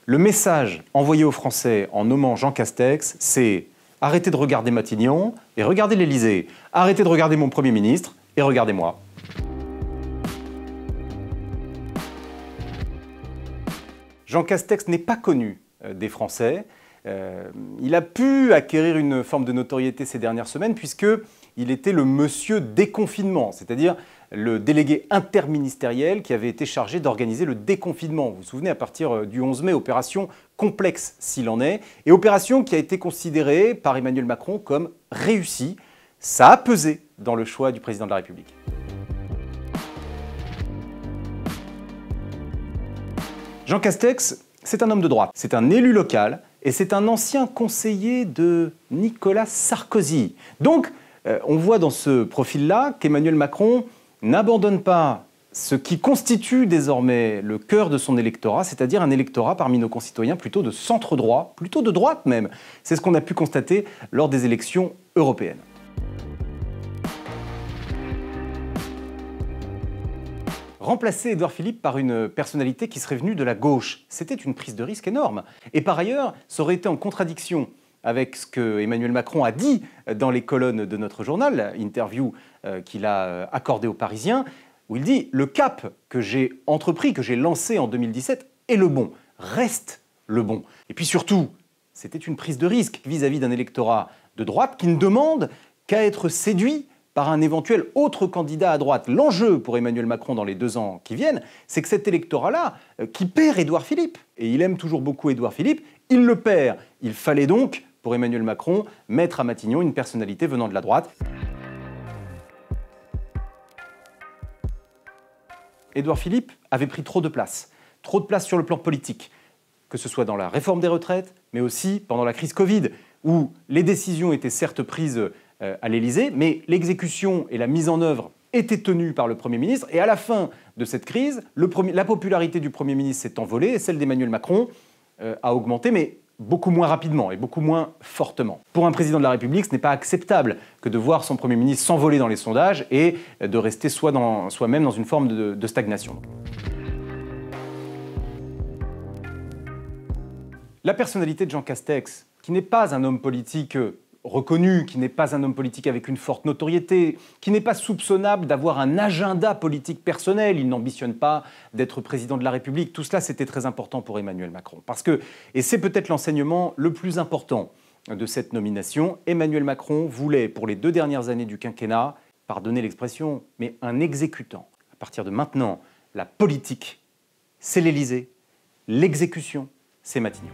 Le message envoyé aux Français en nommant Jean Castex, c'est « Arrêtez de regarder Matignon et regardez l'Élysée. Arrêtez de regarder mon Premier ministre et regardez-moi. » Jean Castex n'est pas connu des Français. Il a pu acquérir une forme de notoriété ces dernières semaines puisqu'il était le monsieur déconfinement, c'est-à-dire le délégué interministériel qui avait été chargé d'organiser le déconfinement. Vous vous souvenez, à partir du 11 mai, opération complexe s'il en est, et opération qui a été considérée par Emmanuel Macron comme réussie. Ça a pesé dans le choix du président de la République. Jean Castex, c'est un homme de droite, c'est un élu local et c'est un ancien conseiller de Nicolas Sarkozy. Donc, on voit dans ce profil-là qu'Emmanuel Macron n'abandonne pas ce qui constitue désormais le cœur de son électorat, c'est-à-dire un électorat parmi nos concitoyens plutôt de centre-droit, plutôt de droite même. C'est ce qu'on a pu constater lors des élections européennes. Remplacer Édouard Philippe par une personnalité qui serait venue de la gauche, c'était une prise de risque énorme. Et par ailleurs, ça aurait été en contradiction avec ce que Emmanuel Macron a dit dans les colonnes de notre journal, interview qu'il a accordée aux Parisiens, où il dit « Le cap que j'ai entrepris, que j'ai lancé en 2017 est le bon, reste le bon ». Et puis surtout, c'était une prise de risque vis-à-vis d'un électorat de droite qui ne demande qu'à être séduit par un éventuel autre candidat à droite. L'enjeu pour Emmanuel Macron dans les 2 ans qui viennent, c'est que cet électorat-là, qui perd Édouard Philippe, et il aime toujours beaucoup Édouard Philippe, il le perd. Il fallait donc, pour Emmanuel Macron, mettre à Matignon une personnalité venant de la droite. Édouard Philippe avait pris trop de place sur le plan politique, que ce soit dans la réforme des retraites, mais aussi pendant la crise Covid, où les décisions étaient certes prises à l'Élysée, mais l'exécution et la mise en œuvre étaient tenues par le Premier ministre. Et à la fin de cette crise, la popularité du Premier ministre s'est envolée et celle d'Emmanuel Macron a augmenté, mais beaucoup moins rapidement et beaucoup moins fortement. Pour un président de la République, ce n'est pas acceptable que de voir son Premier ministre s'envoler dans les sondages et de rester soi-même dans une forme de stagnation. La personnalité de Jean Castex, qui n'est pas un homme politique reconnu, qui n'est pas un homme politique avec une forte notoriété, qui n'est pas soupçonnable d'avoir un agenda politique personnel, il n'ambitionne pas d'être président de la République. Tout cela, c'était très important pour Emmanuel Macron. Parce que, et c'est peut-être l'enseignement le plus important de cette nomination, Emmanuel Macron voulait, pour les 2 dernières années du quinquennat, pardonnez l'expression, mais un exécutant. À partir de maintenant, la politique, c'est l'Élysée, l'exécution, c'est Matignon.